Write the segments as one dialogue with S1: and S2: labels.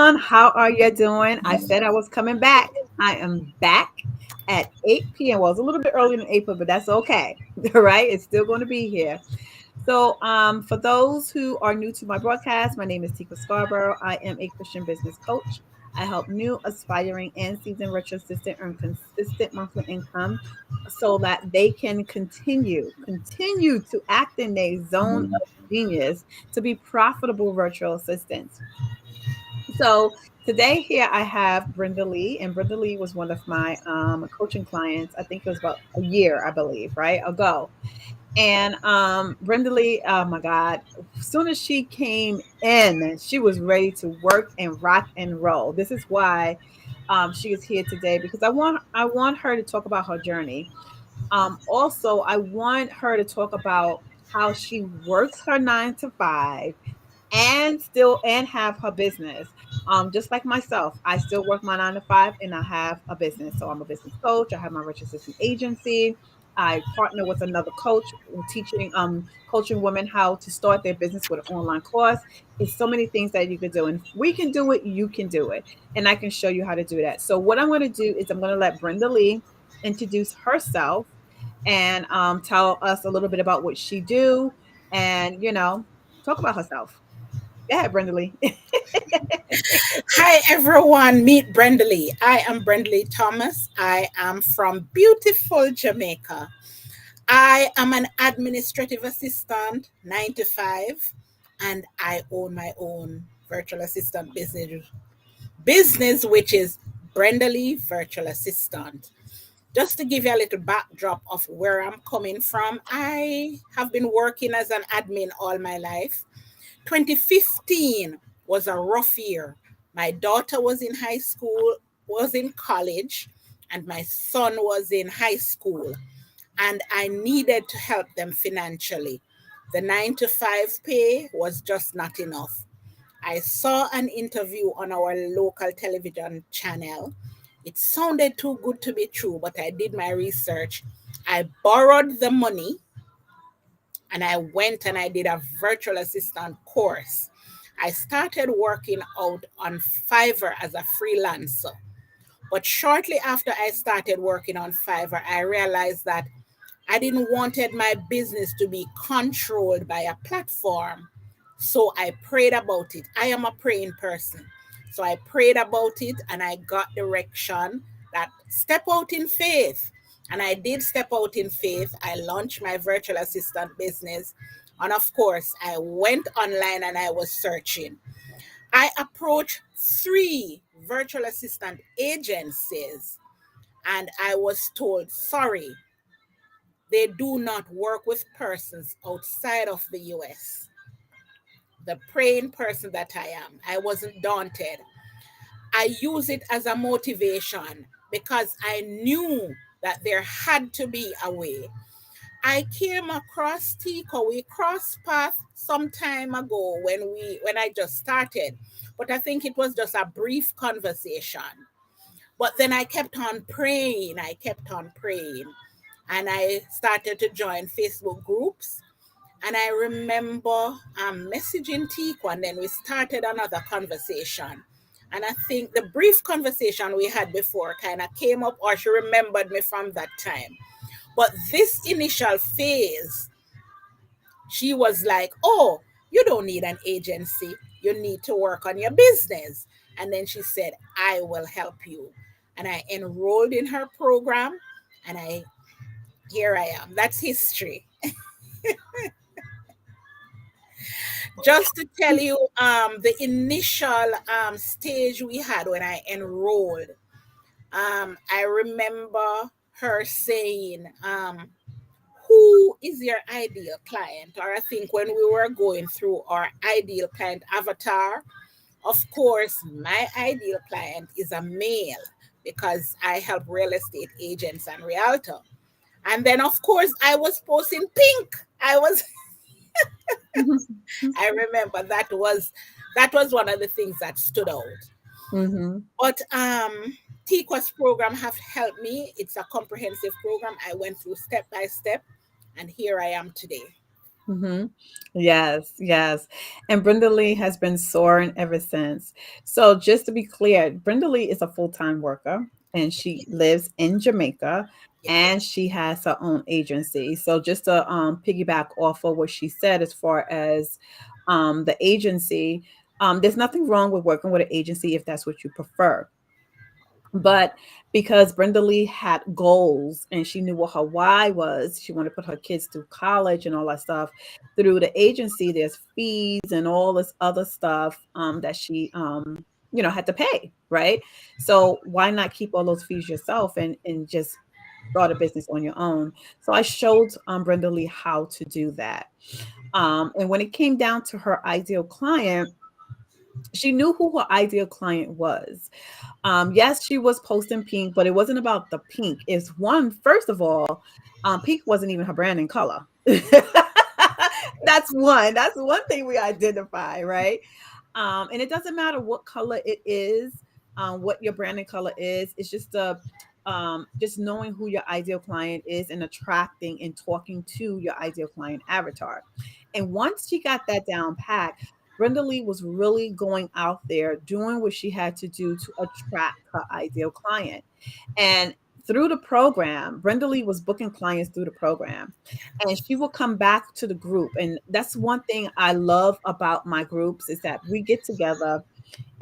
S1: everyone. How are you doing? I said I was coming back. I am back at 8 p.m. Well, it's a little bit earlier than 8, but that's okay. All right. It's still going to be here. So, for those who are new to my broadcast, my name is Tika Scarborough. I am a Christian business coach. I help new, aspiring, and seasoned virtual assistant earn consistent monthly income so that they can continue to act in a zone of genius to be profitable virtual assistants. So today here I have Brenda Lee, and Brenda Lee was one of my coaching clients. I think it was about a year, I believe, right ago. And Brenda Lee, oh my God, as soon as she came in, she was ready to work and rock and roll. This is why she is here today because I want her to talk about her journey. Also, I want her to talk about how she works her 9 to 5 and still and have her business. Just like myself, I still work my 9 to 5 and I have a business. So I'm a business coach. I have my Rich Assistant agency. I partner with another coach teaching coaching women how to start their business with an online course. It's so many things that you can do. And if we can do it, you can do it. And I can show you how to do that. So what I'm going to do is I'm going to let Brenda Lee introduce herself and tell us a little bit about what she do and talk about herself. Go ahead, Brenda Lee.
S2: Hi everyone, meet Brenda Lee. I am Brenda Lee Thomas. I am from beautiful Jamaica. I am an administrative assistant, 9 to 5, and I own my own virtual assistant business which is Brenda Lee Virtual Assistant. Just to give you a little backdrop of where I'm coming from, I have been working as an admin all my life. 2015 was a rough year. My daughter was in high school, was in college, and my son was in high school. And I needed to help them financially. The 9 to 5 pay was just not enough. I saw an interview on our local television channel. It sounded too good to be true, but I did my research. I borrowed the money and I went and I did a virtual assistant course. I started working out on Fiverr as a freelancer. But shortly after I started working on Fiverr, I realized that I didn't wanted my business to be controlled by a platform. So I prayed about it. I am a praying person. So I prayed about it and I got direction that step out in faith. And I did step out in faith. I launched my virtual assistant business. And of course, I went online and I was searching. I approached 3 virtual assistant agencies and I was told, sorry, they do not work with persons outside of the US. The praying person that I am, I wasn't daunted. I use it as a motivation because I knew that there had to be a way. I came across Tico. We crossed paths some time ago when I just started, but I think it was just a brief conversation. But then I kept on praying. I kept on praying, and I started to join Facebook groups. And I remember messaging Tico, and then we started another conversation. And I think the brief conversation we had before kind of came up, or she remembered me from that time. But this initial phase, she was like, oh, you don't need an agency. You need to work on your business. And then she said, I will help you. And I enrolled in her program, and here I am. That's history. Just to tell you, the initial stage we had when I enrolled, I remember her saying, who is your ideal client? Or I think when we were going through our ideal client avatar, of course, my ideal client is a male because I help real estate agents and realtor. And then, of course, I was posting pink. I remember that was one of the things that stood out.
S1: Mm-hmm.
S2: But TQuest program have helped me. It's a comprehensive program. I went through step by step, and here I am today.
S1: Mhm. Yes, yes. And Brenda Lee has been soaring ever since. So just to be clear, Brenda Lee is a full-time worker and she lives in Jamaica
S2: Yeah.
S1: and she has her own agency. So just to piggyback off of what she said as far as the agency, there's nothing wrong with working with an agency if that's what you prefer. But because Brenda Lee had goals and she knew what her why was, she wanted to put her kids through college and all that stuff. Through the agency, there's fees and all this other stuff that she, had to pay, right? So why not keep all those fees yourself and just start a business on your own? So I showed Brenda Lee how to do that. And when it came down to her ideal client, she knew who her ideal client was. Yes, she was posting pink, but it wasn't about the pink. It's one, first of all, pink wasn't even her branding color. That's one. That's one thing we identify, right? And it doesn't matter what color it is, what your branding color is. It's just knowing who your ideal client is and attracting and talking to your ideal client avatar. And once she got that down pat, Brenda Lee was really going out there doing what she had to do to attract her ideal client. And through the program, Brenda Lee was booking clients through the program and she will come back to the group. And that's one thing I love about my groups is that we get together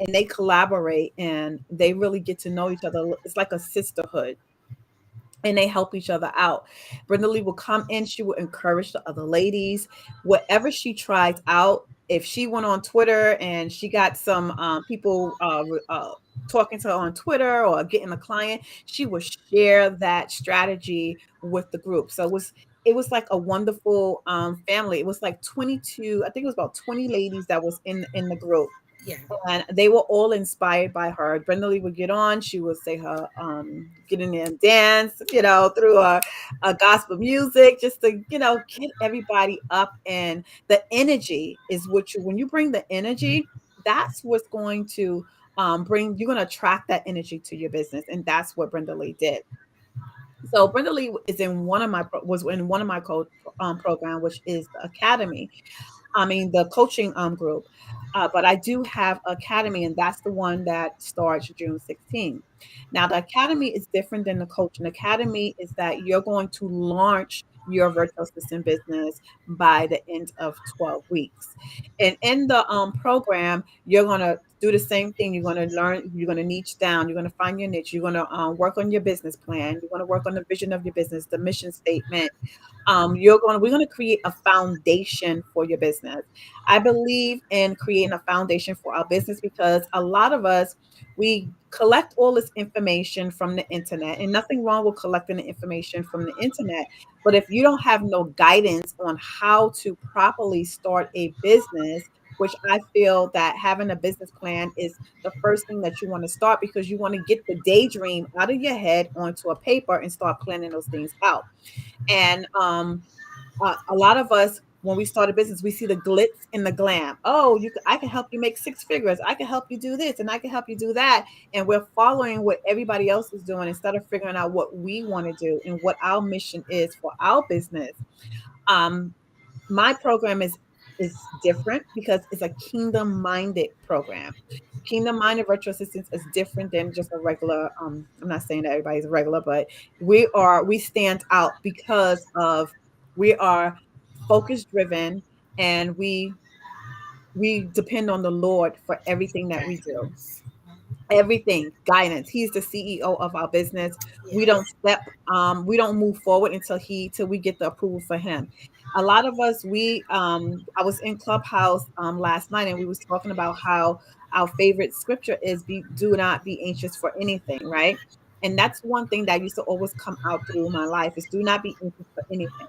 S1: and they collaborate and they really get to know each other. It's like a sisterhood and they help each other out. Brenda Lee will come in, she will encourage the other ladies. Whatever she tried out, if she went on Twitter and she got some people talking to her on Twitter or getting a client, she would share that strategy with the group. So it was like a wonderful family. It was like 22, I think it was about 20 ladies that was in the group
S2: Yeah.
S1: and they were all inspired by her. Brenda Lee would get on, she would say her get in there and dance, through a gospel music, just to, get everybody up. And the energy is what you when you bring the energy, that's what's going to you're going to attract that energy to your business. And that's what Brenda Lee did. So Brenda Lee was in one of my program, which is the academy. I mean, the coaching group. But I do have academy, and that's the one that starts June 16th. Now, the academy is different than the coaching. Academy is that you're going to launch your virtual assistant business by the end of 12 weeks. And in the program, you're going to do the same thing. You're going to learn, you're going to niche down, you're going to find your niche, you're going to work on your business plan, you're going to work on the vision of your business, the mission statement, we're going to create a foundation for your business. I believe in creating a foundation for our business because a lot of us, we collect all this information from the internet, and nothing wrong with collecting the information from the internet. But if you don't have no guidance on how to properly start a business, which I feel that having a business plan is the first thing that you want to start, because you want to get the daydream out of your head onto a paper and start planning those things out. And a lot of us, when we start a business, we see the glitz and the glam. Oh, I can help you make six figures. I can help you do this, and I can help you do that. And we're following what everybody else is doing instead of figuring out what we want to do and what our mission is for our business. Um, my program is different because it's a kingdom minded program. Kingdom minded virtual assistants is different than just a regular. I'm not saying that everybody's a regular, but we stand out because of we are focus driven, and we depend on the Lord for everything that we do.
S2: Guidance.
S1: Everything, guidance. He's the CEO of our business. We don't
S2: Yes.
S1: we don't move forward till we get the approval for him. A lot of us, I was in Clubhouse last night, and we was talking about how our favorite scripture is do not be anxious for anything, right? And that's one thing that used to always come out through my life is do not be anxious for anything.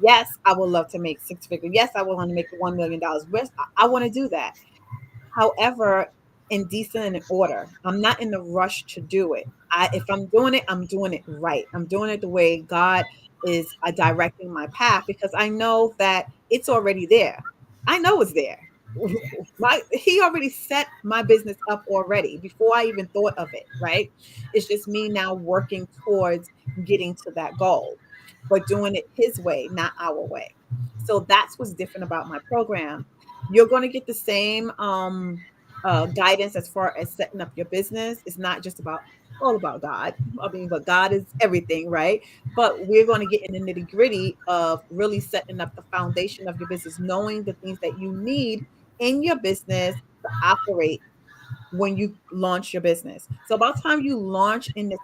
S1: Yes, I would love to make six figures. Yes, I would want to make $1 million. Yes, I want to do that. However, in decent and in order. I'm not in the rush to do it. If I'm doing it, I'm doing it right. I'm doing it the way God is directing my path, because I know that it's already there. I know it's there. He already set my business up already before I even thought of it, right? It's just me now working towards getting to that goal, but doing it his way, not our way. So that's what's different about my program. You're going to get the same guidance as far as setting up your business. It's not just about all about God. I mean, but God is everything, right? But we're going to get in the nitty gritty of really setting up the foundation of your business, knowing the things that you need in your business to operate when you launch your business. So about the time you launch in this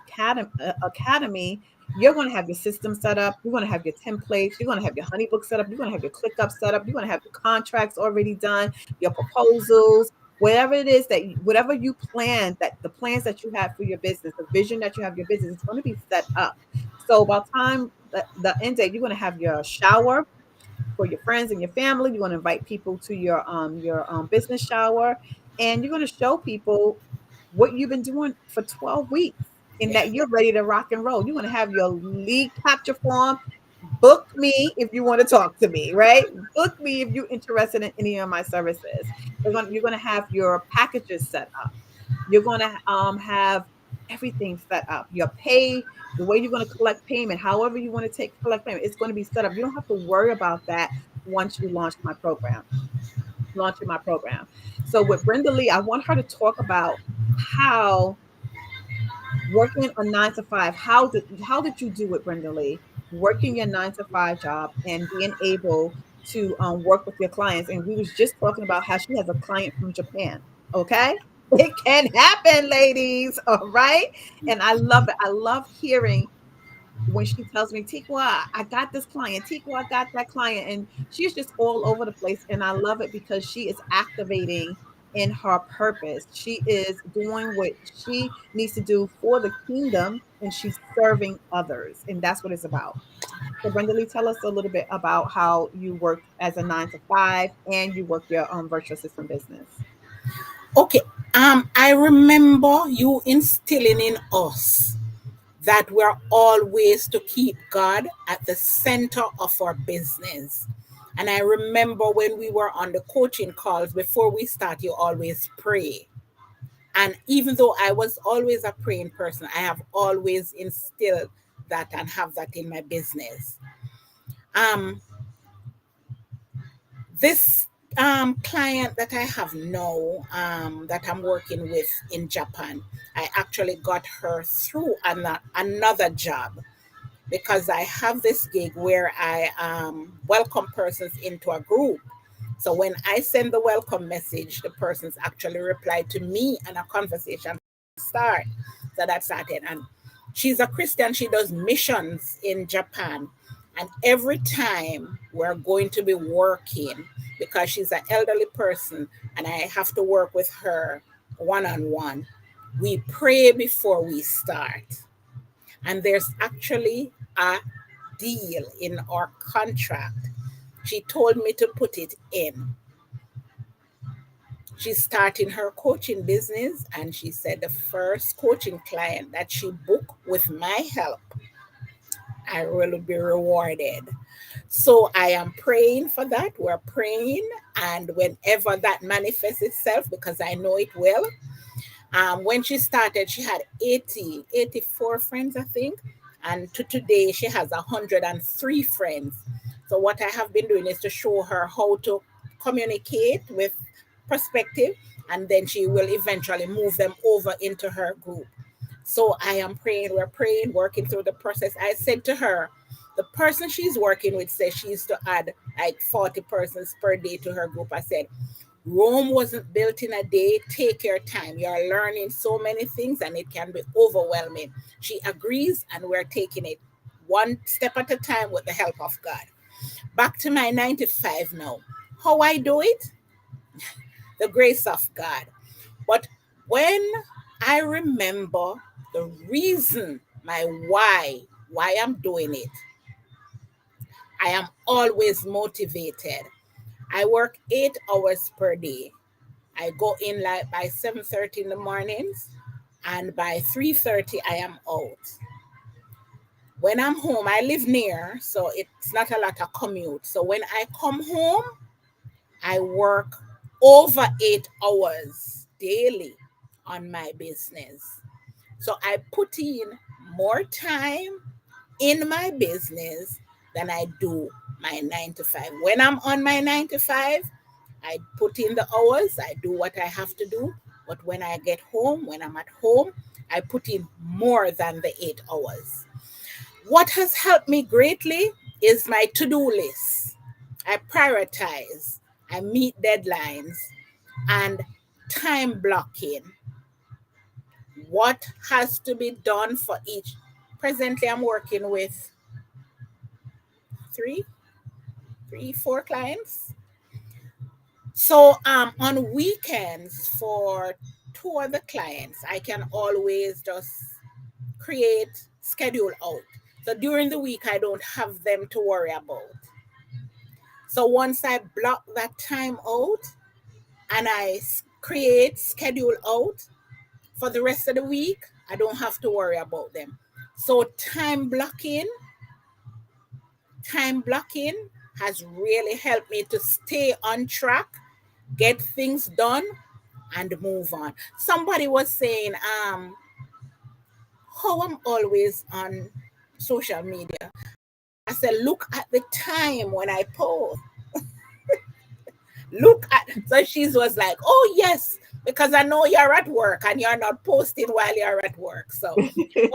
S1: academy, you're going to have your system set up. You're going to have your templates. You're going to have your honeybook set up. You're going to have your ClickUp set up. You're going to have your contracts already done, your proposals, whatever it is that whatever you plan, that the plans that you have for your business, the vision that you have your business, is going to be set up. So by the time the end date, you're going to have your shower for your friends and your family. You're going to invite people to your business shower, and you're going to show people what you've been doing for 12 weeks and
S2: Yeah.
S1: that you're ready to rock and roll. You're going to have your lead capture form. Book me if you want to talk to me, right? Book me if you're interested in any of my services. You're going to have your packages set up. You're going to have everything set up. Your pay, the way you're going to collect payment, however you want to take collect payment, it's going to be set up. You don't have to worry about that once you launch my program. Launching my program. So with Brenda Lee, I want her to talk about how working a 9 to 5. How did you do it, Brenda Lee? Working your 9 to 5 job and being able to work with your clients. And we was just talking about how she has a client from Japan. Okay, it can happen, ladies. All right, and I love it. I love hearing when she tells me, Tikwa, I got this client. Tikwa, I got that client. And she's just all over the place. And I love it because she is activating in her purpose. She is doing what she needs to do for the kingdom and she's serving others. And that's what it's about. So, Brenda Lee, tell us a little bit about how you work as a 9 to 5 and you work your virtual assistant business.
S2: Okay. I remember you instilling in us that we're always to keep God at the center of our business. And I remember when we were on the coaching calls, before we start, you always pray. And even though I was always a praying person, I have always instilled that and have that in my business. Um, this client that I have now, that I'm working with in Japan, I actually got her through another job, because I have this gig where I welcome persons into a group. So when I send the welcome message, the persons actually reply to me and a conversation start. So that started. And she's a Christian. She does missions in Japan. And every time we're going to be working, because she's an elderly person and I have to work with her one on one, we pray before we start. And there's actually a deal in our contract. She told me to put it in. She's starting her coaching business, and she said the first coaching client that she booked with my help, I will be rewarded. So I am praying for that. We're praying, and whenever that manifests itself, because I know it will. When she started, she had 84 friends, I think. And to today, she has 103 friends. So what I have been doing is to show her how to communicate with perspective, and then she will eventually move them over into her group. So I am praying, we're praying, working through the process. I said to her, the person she's working with says she used to add like 40 persons per day to her group. I said, Rome wasn't built in a day. Take your time. You're learning so many things and it can be overwhelming. She agrees, and we're taking it one step at a time with the help of God. Back to my 95 now. How I do it? The grace of God. But when I remember the reason, my why I'm doing it, I am always motivated. I work 8 hours per day. I go in like by 7:30 in the mornings, and by 3:30 I am out. When I'm home, I live near, so it's not a lot of commute. So when I come home, I work over 8 hours daily on my business. So I put in more time in my business than I do my 9 to 5. When I'm on my 9 to 5, I put in the hours, I do what I have to do. But when I get home, when I'm at home, I put in more than the 8 hours. What has helped me greatly is my to do list. I prioritize, I meet deadlines, and time blocking. What has to be done for each? Presently, I'm working with three, 4 clients. So on weekends for 2 other clients, I can always just create schedule out. So during the week, I don't have them to worry about. So once I block that time out and I create schedule out for the rest of the week, I don't have to worry about them. So time blocking has really helped me to stay on track, get things done, and move on. Somebody was saying, how I'm always on social media. I said, look at the time when I post. Look at, so she was like, oh yes, because I know you're at work and you're not posting while you're at work. So it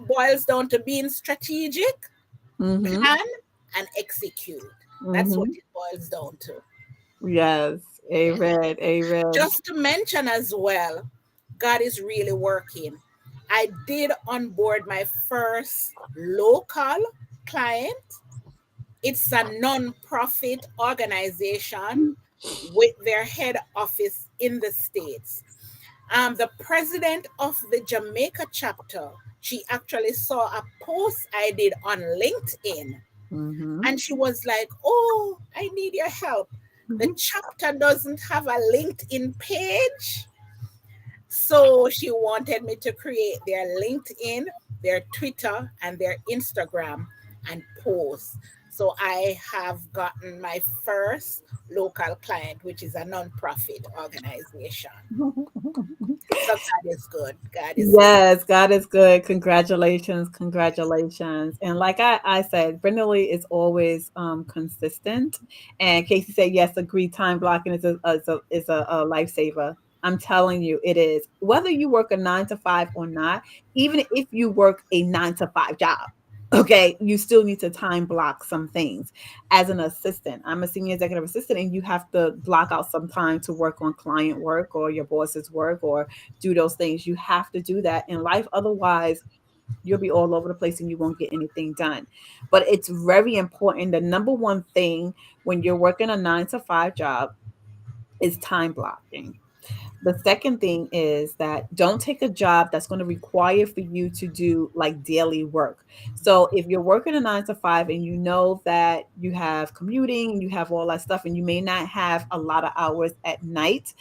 S2: boils down to being strategic,
S1: Mm-hmm.
S2: plan, and execute. That's what
S1: Mm-hmm.
S2: it boils down to.
S1: Yes.
S2: Yeah.
S1: Amen. Amen.
S2: Just to mention as well, God is really working. I did onboard my first local client. It's a non-profit organization with their head office in the States. The president of the Jamaica chapter, she actually saw a post I did on LinkedIn,
S1: Mm-hmm.
S2: and she was like, oh, I need your help. The chapter doesn't have a LinkedIn page. So she wanted me to create their LinkedIn, their Twitter, and their Instagram and post. So I have gotten my first local client, which is a non-profit organization. So God is good. God is good.
S1: Yes, God is good. Congratulations, congratulations. And like I said, Brenda Lee is always consistent. And Casey said, yes, agree. Time blocking is a lifesaver. I'm telling you, it is. Whether you work a 9 to 5 or not, even if you work a 9 to 5 job, okay, you still need to time block some things. As an assistant, I'm a senior executive assistant, and you have to block out some time to work on client work or your boss's work or do those things. You have to do that in life. Otherwise, you'll be all over the place and you won't get anything done. But it's very important. The number one thing when you're working a 9 to 5 job is time blocking. The second thing is that don't take a job that's going to require for you to do like daily work. So if you're working a 9 to 5 and you know that you have commuting and you have all that stuff and you may not have a lot of hours at night,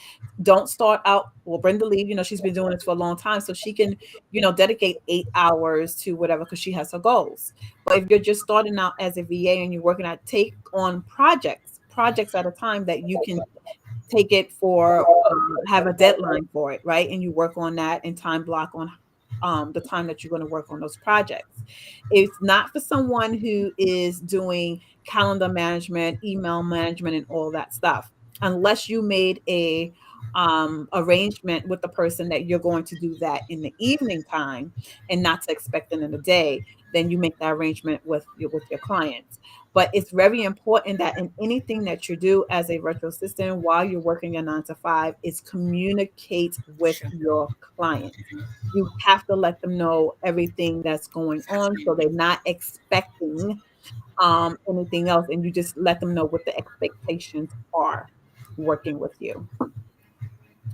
S1: don't start out. Well, Brenda Lee, she's been doing this for a long time, so she can, dedicate 8 hours to whatever because she has her goals. But if you're just starting out as a VA and you're working at, take on projects at a time that you can take it for have a deadline for it, right? And you work on that and time block on the time that you're going to work on those projects. It's not for someone who is doing calendar management, email management, and all that stuff, unless you made a arrangement with the person that you're going to do that in the evening time and not to expect it in the day. Then you make that arrangement with your clients. But it's very important that in anything that you do as a virtual assistant while you're working your 9 to 5 is communicate with
S2: Sure.
S1: your clients. You have to let them know everything that's going on so they're not expecting anything else, and you just let them know what the expectations are working with you.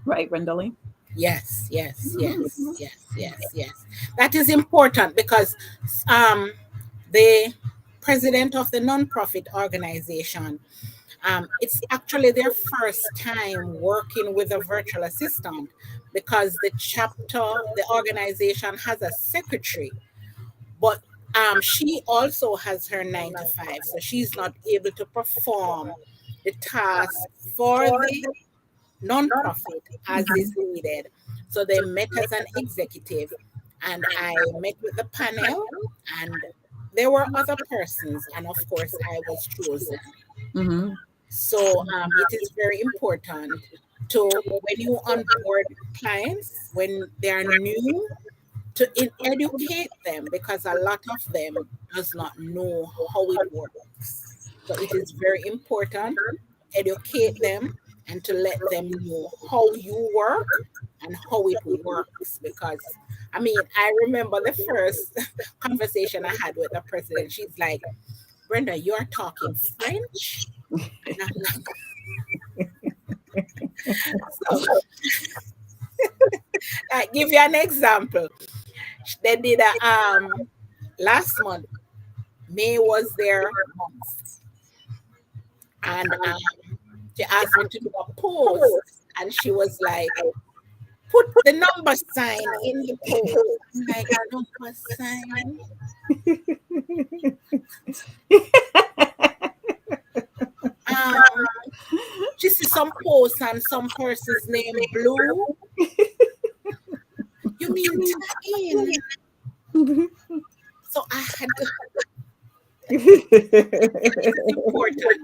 S1: Right, Rendell?
S2: Yes, yes, yes, yes, yes, yes. That is important because um, the president of the nonprofit organization, it's actually their first time working with a virtual assistant because the organization has a secretary, but she also has her 9 to 5, so she's not able to perform the task for the nonprofit as is needed. So they met as an executive, and I met with the panel, and there were other persons, and of course, I was chosen.
S1: Mm-hmm.
S2: So it is very important to, when you onboard clients, when they are new, to educate them, because a lot of them does not know how it works. So it is very important to educate them and to let them know how you work and how it works. Because I mean, I remember the first conversation I had with the president. She's like, Brenda, you're talking French? And I'm like, so I give you an example. They did a last month, May was their month, and she asked me to do a post, and she was like, "Put the number sign in the post." I'm like, number sign. Um, she see some posts and some person's name blue. You mean Tain? So I had to. It is important.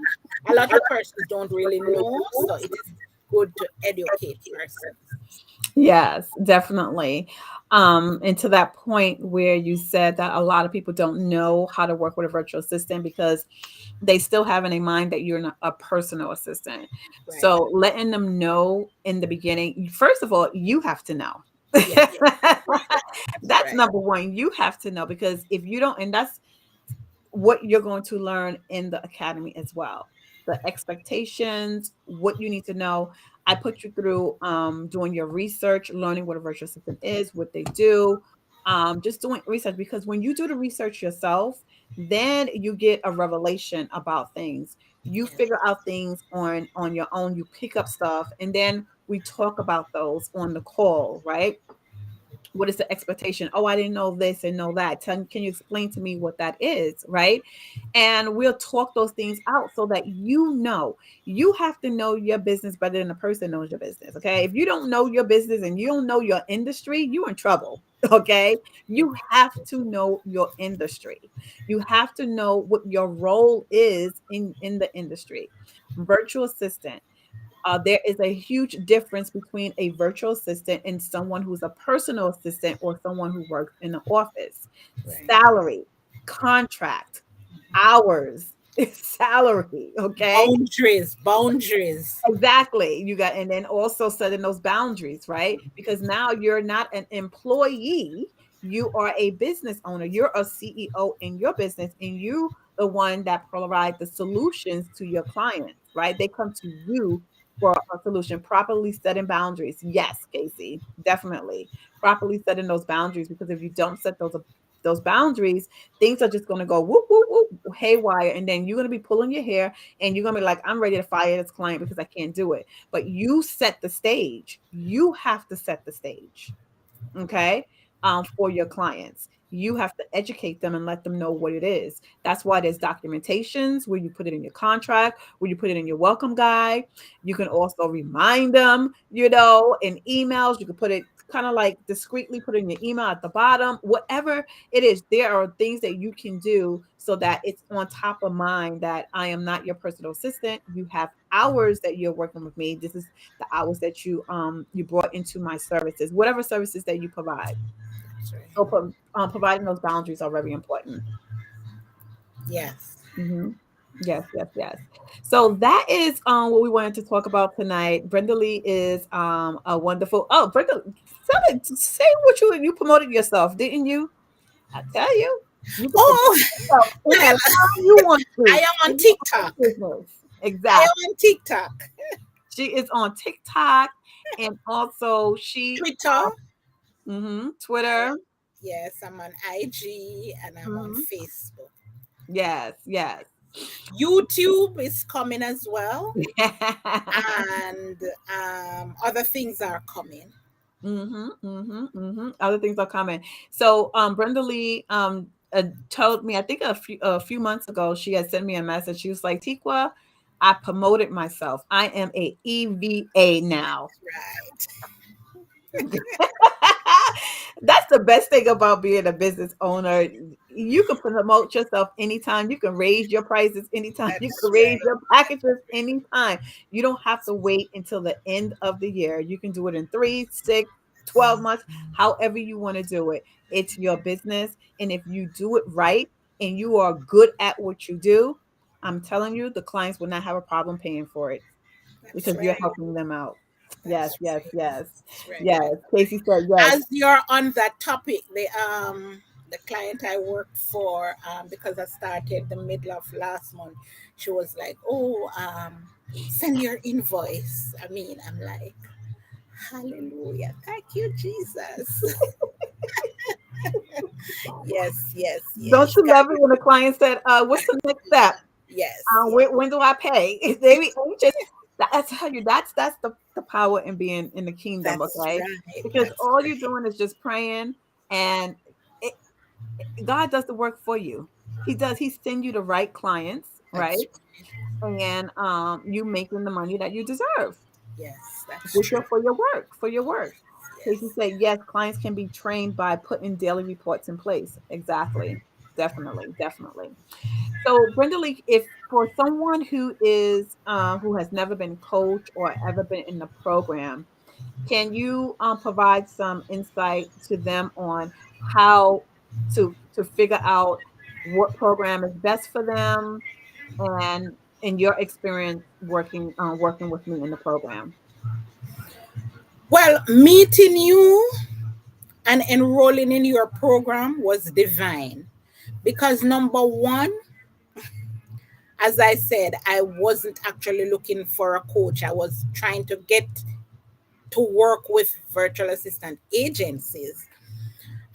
S2: A lot of persons don't really know, so it is good to educate persons.
S1: Yes, definitely. And to that point where you said that a lot of people don't know how to work with a virtual assistant because they still have in their mind that you're not a personal assistant.
S2: Right.
S1: So letting them know in the beginning, first of all, you have to know.
S2: Yeah.
S1: That's
S2: Right.
S1: number one. You have to know because if you don't, and that's what you're going to learn in the academy as well. The expectations, what you need to know. I put you through doing your research, learning what a virtual assistant is, what they do, just doing research because when you do the research yourself, then you get a revelation about things. You
S2: Yes.
S1: figure out things on your own. You pick up stuff, and then we talk about those on the call, right? What is the expectation? Oh, I didn't know this and know that. Can you explain to me what that is? Right. And we'll talk those things out so that you have to know your business better than the person knows your business. Okay. If you don't know your business and you don't know your industry, you're in trouble. Okay. You have to know your industry. You have to know what your role is in the industry. Virtual assistant, there is a huge difference between a virtual assistant and someone who's a personal assistant or someone who works in the office.
S2: Right.
S1: Salary, contract, hours, salary. Okay.
S2: Boundaries. Boundaries.
S1: Exactly. You got, and then also setting those boundaries, right? Because now you're not an employee, you are a business owner. You're a CEO in your business, and you the one that provide the solutions to your clients, right? They come to you for a solution. Properly setting boundaries. Yes, Casey, definitely. Properly setting those boundaries because if you don't set those boundaries, things are just going to go whoop whoop whoop haywire, and then you're going to be pulling your hair and you're gonna be like, I'm ready to fire this client because I can't do it. But you set the stage. You have to set the stage, okay, for your clients. You have to educate them and let them know what it is. That's why there's documentations where you put it in your contract, where you put it in your welcome guide. You can also remind them, in emails. You can put it kind of like discreetly put it in your email at the bottom, whatever it is. There are things that you can do so that it's on top of mind that I am not your personal assistant. You have hours that you're working with me. This is the hours that you brought into my services, whatever services that you provide.
S2: That's right.
S1: So providing those boundaries are very important.
S2: Yes.
S1: Mhm. Yes, yes, yes. So that is what we wanted to talk about tonight. Brenda Lee is a wonderful. Oh, Brenda, say what you promoted yourself, didn't you? I tell you, you can promote
S2: Oh,
S1: yourself
S2: well,
S1: anytime you want
S2: I
S1: to.
S2: am on
S1: In your
S2: TikTok.
S1: business.
S2: I
S1: Exactly.
S2: am on TikTok.
S1: She is on TikTok and also she
S2: Twitter. I
S1: Twitter.
S2: am, yes, I'm on IG and I'm on
S1: Mhm.
S2: Facebook.
S1: Yes, yes.
S2: YouTube is coming as well, and other things are coming.
S1: Other things are coming. So, Brenda Lee, told me, I think a few months ago, she had sent me a message. She was like, Tikwa, I promoted myself. I am a EVA now.
S2: Right.
S1: That's the best thing about being a business owner. you can promote yourself anytime. You can raise your prices anytime. You
S2: That's
S1: can raise
S2: right.
S1: your packages anytime. You don't have to wait until the end of the year. You can do it in 3, 6, 12 months, however you want to do it. It's your business. And if you do it right and you are good at what you do, I'm telling you, the clients will not have a problem paying for it
S2: That's
S1: because you're
S2: right.
S1: helping them out. Yes,
S2: That's
S1: yes,
S2: right.
S1: yes,
S2: That's right.
S1: yes. Casey said yes.
S2: As you're on that topic, the client I worked for, because I started the middle of last month, she was like, "Oh, send your invoice." I mean, I'm like, "Hallelujah, thank you, Jesus." Yes, yes,
S1: Don't
S2: yes.
S1: you
S2: God,
S1: love it when the client said, "What's the next step?
S2: yes, yes.
S1: When do I pay?" They be anxious. I tell you, that's the power in being in the kingdom,
S2: That's
S1: okay?
S2: right.
S1: Because
S2: That's
S1: all you're
S2: right.
S1: doing is just praying, and it, God does the work for you. He does. He send you the right clients, right?
S2: That's
S1: And you making the money that you deserve
S2: yes. That's
S1: with
S2: true.
S1: for your work, for your work. Casey
S2: Yes.
S1: said, yes, clients can be trained by putting daily reports in place. Exactly. Definitely, definitely. So, Brenda Lee, if for someone who has never been coached or ever been in the program, can you provide some insight to them on how to figure out what program is best for them, and in your experience working with me in the program?
S2: Well, meeting you and enrolling in your program was divine because number one, as I said, I wasn't actually looking for a coach. I was trying to get to work with virtual assistant agencies.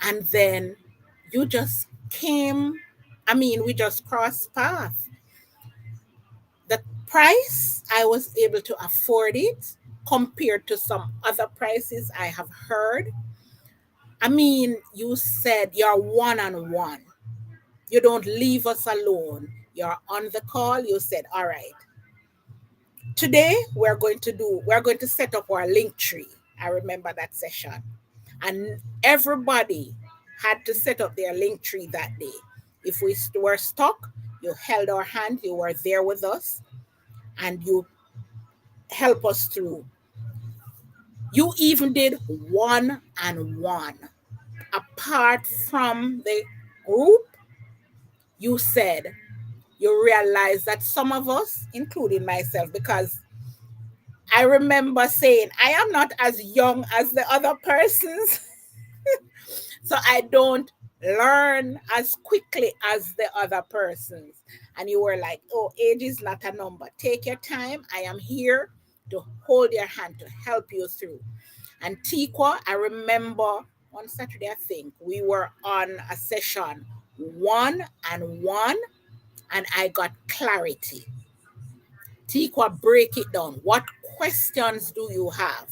S2: And then you just came, I mean, we just crossed paths. The price, I was able to afford it compared to some other prices I have heard. I mean, you said you're one on one. You don't leave us alone. You're on the call. You said, all right, today we're going to set up our link tree. I remember that session. And everybody had to set up their link tree that day. If we were stuck, you held our hand, you were there with us, and you help us through. You even did one and one. Apart from the group, you said you realize that some of us, including myself, because I remember saying, I am not as young as the other persons, so I don't learn as quickly as the other persons. And you were like, oh, age is not a number. Take your time. I am here to hold your hand to help you through. And Tikwa, I remember on Saturday, I think, we were on a session one and one, and I got clarity. Tikwa, break it down. What questions do you have?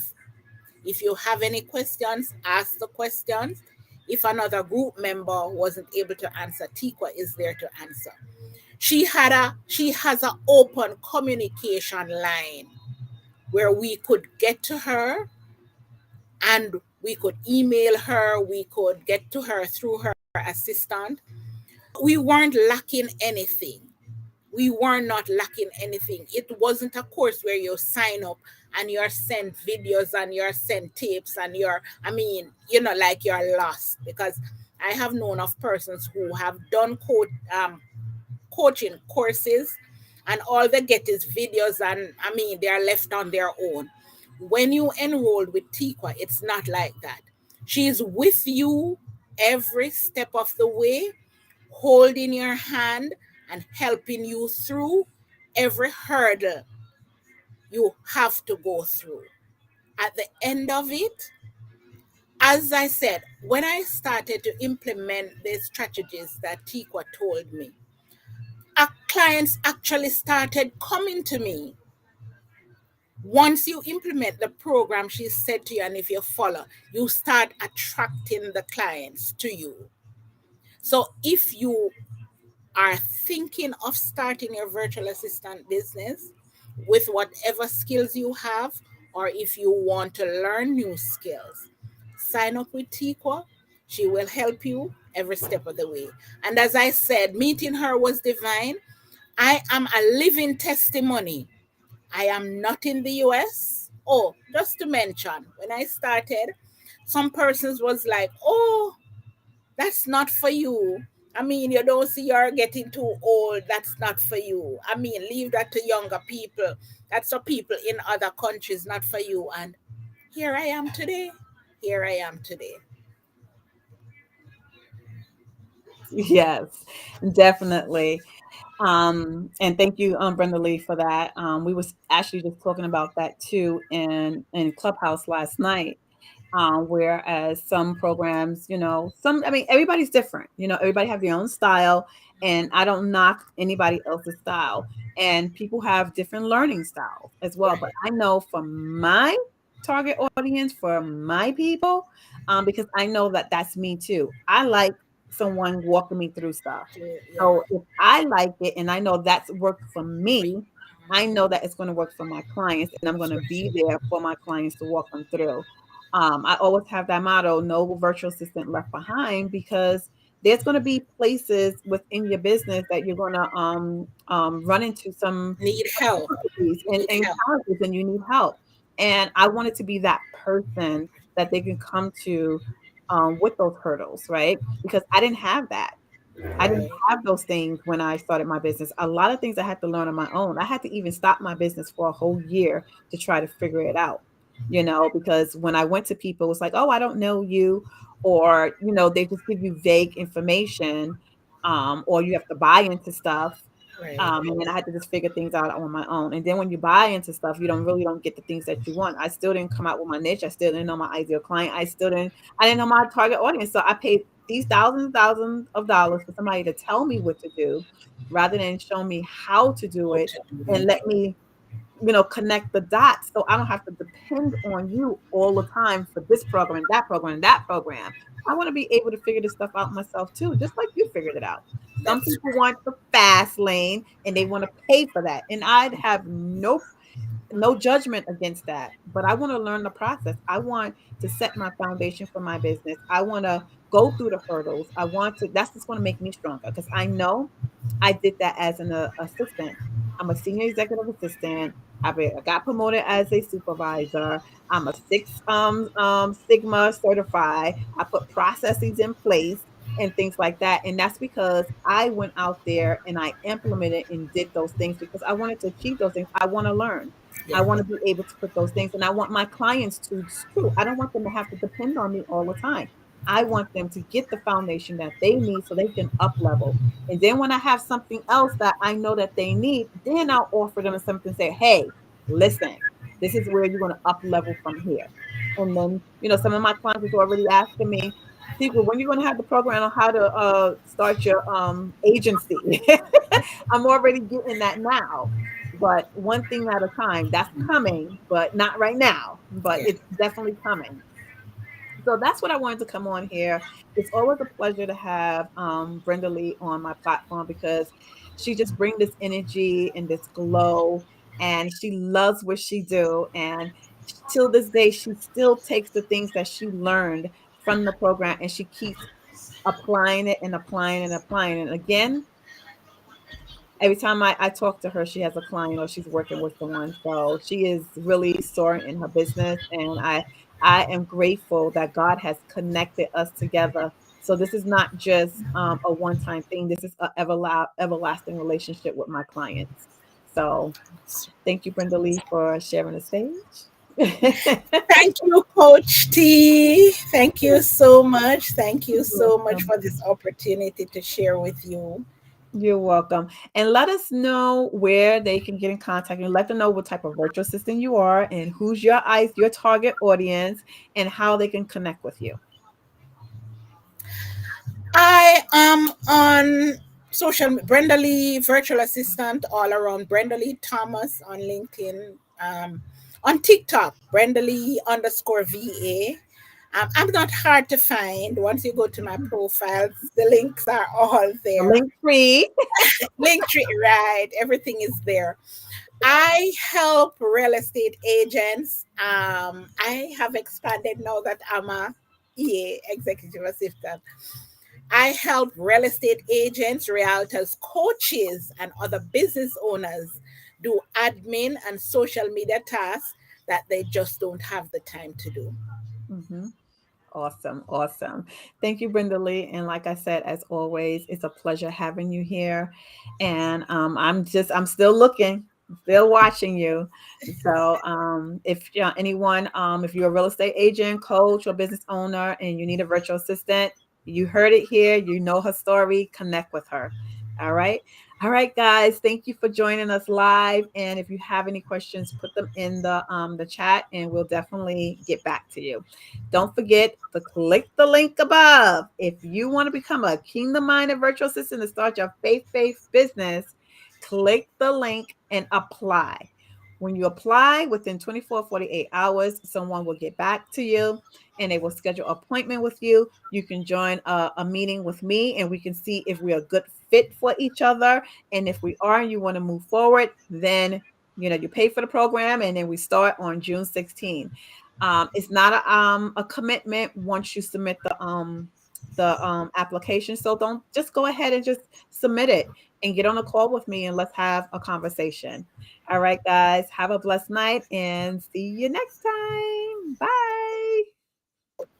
S2: If you have any questions, ask the questions. If another group member wasn't able to answer, Tikwa is there to answer. She has an open communication line where we could get to her and we could email her, we could get to her through her assistant. We weren't lacking anything. We were not lacking anything. It wasn't a course where you sign up and you're sent videos and you're sent tapes and I mean, like you're lost. Because I have known of persons who have done coaching courses and all they get is videos and I mean, they are left on their own. When you enroll with Tikwa, it's not like that. She's with you every step of the way, holding your hand and helping you through every hurdle you have to go through. At the end of it, as I said, when I started to implement the strategies that Tikwa told me, our clients actually started coming to me. Once you implement the program, she said to you, and if you follow, you start attracting the clients to you. So if you are thinking of starting your virtual assistant business with whatever skills you have, or if you want to learn new skills, sign up with Tikwa. She will help you every step of the way. And as I said, meeting her was divine. I am a living testimony. I am not in the US. Oh, just to mention, when I started, some persons was like, "Oh, that's not for you. I mean, you don't see you're getting too old. That's not for you. I mean, leave that to younger people. That's for people in other countries, not for you." And here I am today. Here I am today.
S1: Yes, definitely. And thank you, Brenda Lee, for that. We was actually just talking about that too in Clubhouse last night. Whereas some programs, I mean, everybody's different. Everybody have their own style, and I don't knock anybody else's style. And people have different learning styles as well. But
S2: Right.
S1: I know for my target audience, for my people, because I know that that's me too. I like someone walking me through stuff.
S2: Yeah.
S1: So if I like it and I know that's worked for
S2: For
S1: me,
S2: you.
S1: I know that it's going to work for my clients, and I'm going to be there for my clients to walk them through. I always have that motto, no virtual assistant left behind, because there's going to be places within your business that you're going to run into
S2: Need
S1: some
S2: help.
S1: difficulties and,
S2: Need
S1: and
S2: help.
S1: challenges, and you need help. And I wanted to be that person that they can come to with those hurdles, right? Because I didn't have that. I didn't
S2: Right.
S1: have those things when I started my business. A lot of things I had to learn on my own. I had to even stop my business for a whole year to try to figure it out, because when I went to people, it's like, oh, I don't know you, or, they just give you vague information, or you have to buy into stuff.
S2: Right.
S1: And then I had to just figure things out on my own. And then when you buy into stuff, you don't get the things that you want. I still didn't come out with my niche. I still didn't know my ideal client. I didn't know my target audience. So I paid these thousands of dollars for somebody to tell me what to do rather than show me how to do
S2: How
S1: it
S2: to do
S1: and
S2: it.
S1: let me, connect the dots so I don't have to depend on you all the time for this program and that program and that program. I want to be able to figure this stuff out myself too, just like you figured it out. Some
S2: That's
S1: people want the fast lane and they want to pay for that. And I'd have no judgment against that, but I want to learn the process. I want to set my foundation for my business. I want to go through the hurdles. That's just going to make me stronger, because I know I did that as an assistant. I'm a senior executive assistant. I got promoted as a supervisor. I'm a six Sigma certified. I put processes in place and things like that. And that's because I went out there and I implemented and did those things because I wanted to achieve those things. I want to learn. I
S2: yeah.
S1: want to be able to put those things, and I want my clients to too. I don't want them to have to depend on me all the time. I want them to get the foundation that they need so they can up level. And then when I have something else that I know that they need, then I'll offer them something, say, hey, listen, this is where you're going to up level from here. And then, some of my clients is already asking me, Secret, when are you going to have the program on how to start your agency? I'm already getting that now, but one thing at a time. That's coming, but not right now, but
S2: Yeah.
S1: it's definitely coming. So that's what I wanted to come on here. It's always a pleasure to have Brenda Lee on my platform, because she just brings this energy and this glow, and she loves what she do. And till this day, she still takes the things that she learned from the program and she keeps applying it and applying and applying. And again, every time I talk to her, she has a client or she's working with someone. So she is really soaring in her business. And I am grateful that God has connected us together. So this is not just a one-time thing. This is an everlasting relationship with my clients. So thank you, Brenda Lee, for sharing the stage.
S2: Thank you, Coach T. Thank you so much. Thank you
S1: You're
S2: so much
S1: welcome.
S2: for this opportunity to share with you.
S1: You're welcome. And let us know where they can get in contact, and let them know what type of virtual assistant you are and who's your target audience, and how they can connect with you.
S2: I am on Brenda Lee, virtual assistant all around. Brenda Lee Thomas on LinkedIn. On TikTok, Brenda Lee underscore VA. I'm not hard to find. Once you go to my profiles, the links are all
S1: The
S2: there.
S1: link free.
S2: Linktree, right? Everything is there. I help real estate agents. I have expanded now that I'm a Yeah, executive assistant. I help real estate agents, realtors, coaches, and other business owners do admin and social media tasks that they just don't have the time to do.
S1: Mhm. Awesome. Awesome. Thank you, Brenda Lee. And like I said, as always, it's a pleasure having you here. And I'm still looking, still watching you. So if anyone, if you're a real estate agent, coach, or business owner, and you need a virtual assistant, you heard it here. You know her story. Connect with her. All right. All right, guys. Thank you for joining us live. And if you have any questions, put them in the chat, and we'll definitely get back to you. Don't forget to click the link above. If you want to become a Kingdom Minded virtual assistant to start your faith-based business, click the link and apply. When you apply within 24, 48 hours, someone will get back to you and they will schedule an appointment with you. You can join a meeting with me and we can see if we're a good fit for each other. And if we are and you want to move forward, then you pay for the program and then we start on June 16th. It's not a commitment once you submit the application. So don't just go ahead and just submit it and get on a call with me and let's have a conversation. All right, guys, have a blessed night and see you next time. Bye.